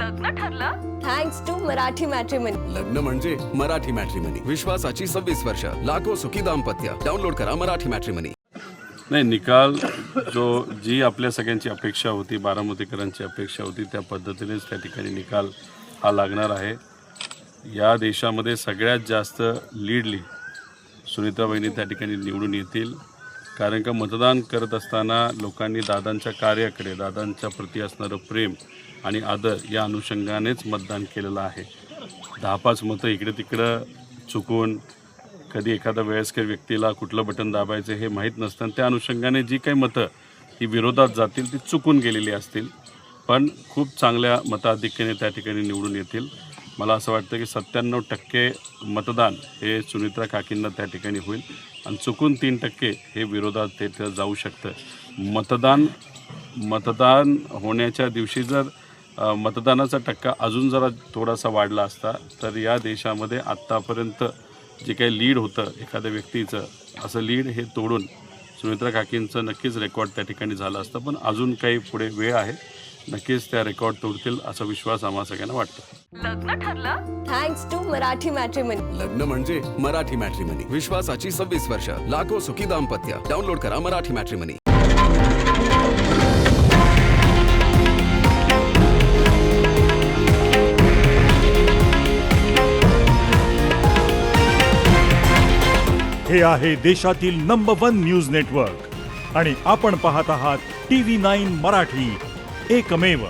लग्न ठरलं thanks to Marathi matrimony. लग्न म्हणजे मराठी मॅट्रिमनी. विश्वासाची 26 वर्ष. लाखो सुखी दाम्पत्य. डाउनलोड करा मराठी मॅट्रिमनी. नाही, निकाल जी आपल्या सगळ्यांची अपेक्षा होती, बारामतीकरांची अपेक्षा होती, त्या पद्धतीनेच त्या ठिकाणी निकाल हा लागणार आहे. या देशामध्ये सगळ्यात जास्त लीडली सुनीता वहिनी त्या ठिकाणी निवडून येतील. कारण का मतदान करत असताना लोकांनी दादांच्या कार्याकडे, दादांच्या प्रती असणारं प्रेम आणि आदर या अनुषंगानेच मतदान केलेलं आहे. 10-5 मतं इकडे तिकडं चुकून, कधी एखाद्या वयस्कर व्यक्तीला कुठलं बटन दाबायचं हे माहीत नसतं, त्या अनुषंगाने जी काही मतं ही विरोधात जातील ती चुकून गेलेली असतील. पण खूप चांगल्या मताधिक्याने त्या ठिकाणी निवडून येतील. मला असं वाटतं की 97% मतदान हे सुनित्रा काकींना त्या ठिकाणी होईल आणि चुकून 3% हे विरोधात तिथं जाऊ शकतं. मतदान होण्याच्या दिवशी जर मतदानाचा टक्का अजून जरा थोडासा वाढला असता तर या देशामध्ये आत्तापर्यंत जे काही लीड होतं एखाद्या व्यक्तीचं, असं लीड हे तोडून सुनित्रा काकींचं नक्कीच रेकॉर्ड त्या ठिकाणी झालं असतं. पण अजून काही पुढे वेळ आहे, नक्कीच त्या रेकॉर्ड तोडतील असा विश्वास आम्हा सगळ्यांना वाटतो. लग्न ठरलं थँक्स टू मराठी मॅट्रिमनी. लग्न म्हणजे मराठी मॅट्रिमनी. विश्वासाची 26 वर्ष. लाखो सुखी दाम्पत्य. डाउनलोड करा मराठी मॅट्रिमनी. हे आहे देशातील नंबर 1 न्यूज नेटवर्क आणि आपण पाहत आहात TV9 मराठी, एकमेव.